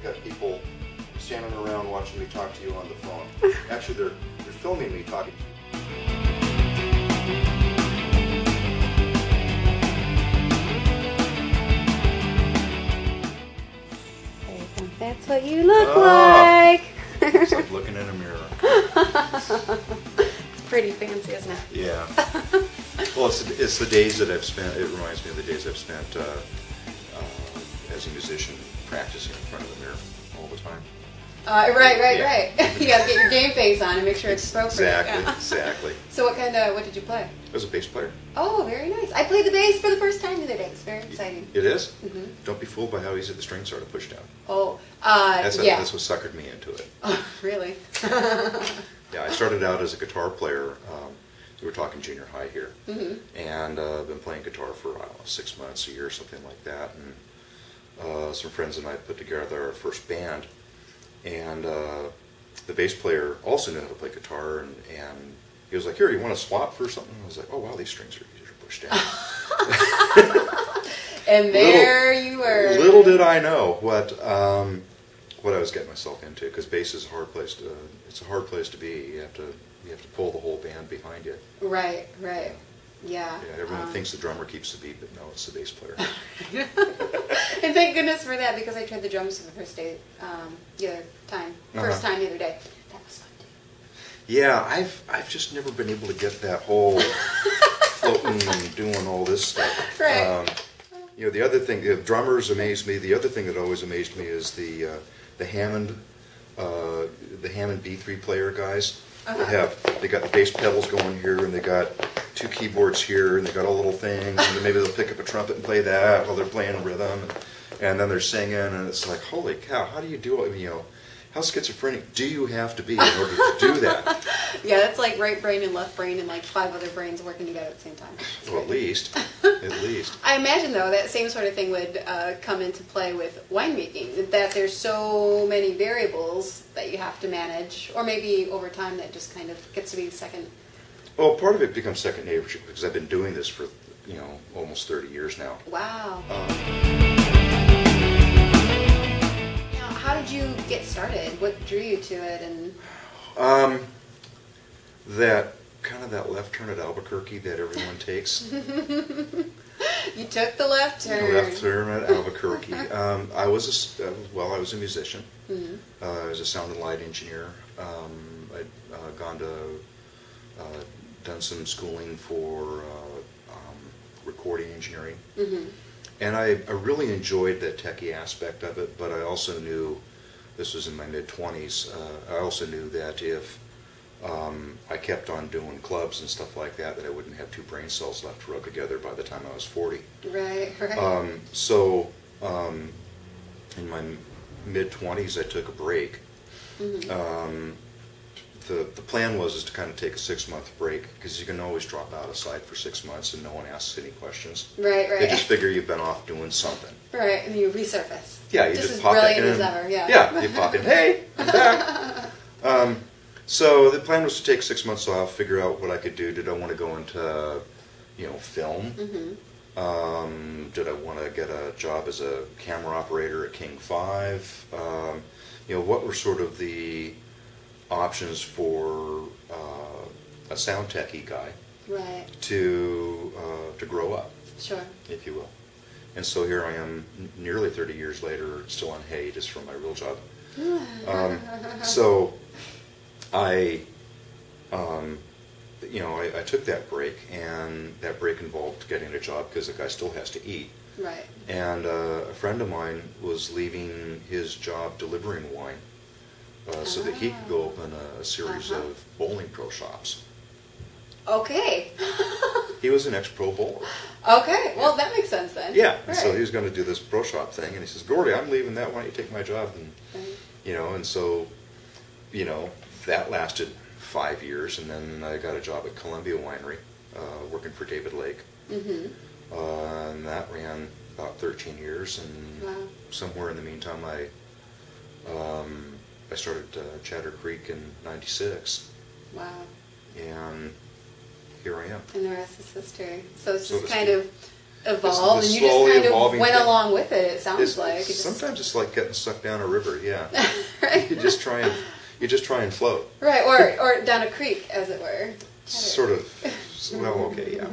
got people standing around watching me talk to you on the phone. Actually, they're filming me talking to you. That's what you look like. It's like looking in a mirror. It's pretty fancy, isn't it? Yeah. Well, it's the days that I've spent. It reminds me of the days I've spent as a musician practicing in front of the mirror all the time. Right. You got to get your game face on and make sure it's appropriate. Exactly. So what did you play? I was a bass player. Oh, very nice. I played the bass for the first time the other day. It's very exciting. It is? Mm-hmm. Don't be fooled by how easy the strings are to push down. Oh, That's yeah. what suckered me into it. Oh, really? Yeah, I started out as a guitar player. We were talking junior high here. Mm-hmm. And I've been playing guitar for, I don't know, 6 months, a year, something like that. And some friends and I put together our first band. And the bass player also knew how to play guitar, and he was like, "Here, you want to swap for something?" I was like, "Oh wow, these strings are easier to push down." And there you were. Little did I know what I was getting myself into, because bass is a hard place to. It's a hard place to be. You have to pull the whole band behind you. Right. Yeah. Everyone thinks the drummer keeps the beat, but no, it's the bass player. And thank goodness for that, because I tried the drums for the first day, the other time. First time the other day. That was fun too. Yeah, I've just never been able to get that whole floating and doing all this stuff. Right. The other thing, drummers amaze me. The other thing that always amazed me is the Hammond B3 player guys. They got the bass pedals going here, and they got 2 keyboards here, and they got all little things, and then maybe they'll pick up a trumpet and play that while they're playing rhythm, and then they're singing, and it's like, holy cow, how do you do it? How schizophrenic do you have to be in order to do that? Yeah, that's like right brain and left brain and like 5 other brains working together at the same time. Well, at least. I imagine, though, that same sort of thing would come into play with winemaking, that there's so many variables that you have to manage, or maybe over time that just kind of gets to be second. Well, part of it becomes second nature, because I've been doing this for, almost 30 years now. Wow. How did you get started? What drew you to it? And that left turn at Albuquerque that everyone takes. You took the left turn. The left turn at Albuquerque. I was a musician. Mm-hmm. I was a sound and light engineer. I'd done some schooling for recording engineering. Mm-hmm. And I really enjoyed the techie aspect of it, but I also knew, this was in my mid-20s, I also knew that if I kept on doing clubs and stuff like that, that I wouldn't have 2 brain cells left to rub together by the time I was 40. Right. So in my mid-20s, I took a break. Mm-hmm. The plan was to kind of take a 6-month break, because you can always drop out of sight for 6 months and no one asks any questions. Right. They just figure you've been off doing something. Right, and you resurface. Yeah, you just pop back in. Just as brilliant as ever, yeah. Yeah, you pop in, hey, I'm back. So the plan was to take 6 months off, figure out what I could do. Did I want to go into, film? Mm-hmm. Did I want to get a job as a camera operator at King 5? What were sort of the options for a sound techie guy, right, to grow up, sure, if you will. And so here I am, nearly 30 years later, still on hiatus from my real job. So I took that break, and that break involved getting a job, because the guy still has to eat. Right. And a friend of mine was leaving his job delivering wine, so that he could go open a series of bowling pro shops. Okay. He was an ex-pro bowler. Okay, well that makes sense then. Yeah, right. So he was going to do this pro shop thing, and he says, "Gordy, I'm leaving that. Why don't you take my job?" And and so, that lasted 5 years, and then I got a job at Columbia Winery, working for David Lake. Mm-hmm. And that ran about 13 years, and somewhere in the meantime, I started Chatter Creek in '96. Wow. And here I am. And the rest is history. So it's just kind of evolved, This and you just slowly kind of evolving went thing. along with it. It sounds like Sometimes it's like getting sucked down a river. Yeah, right, you just try and float. right, or down a creek, as it were. Sort of. Well, okay, yeah.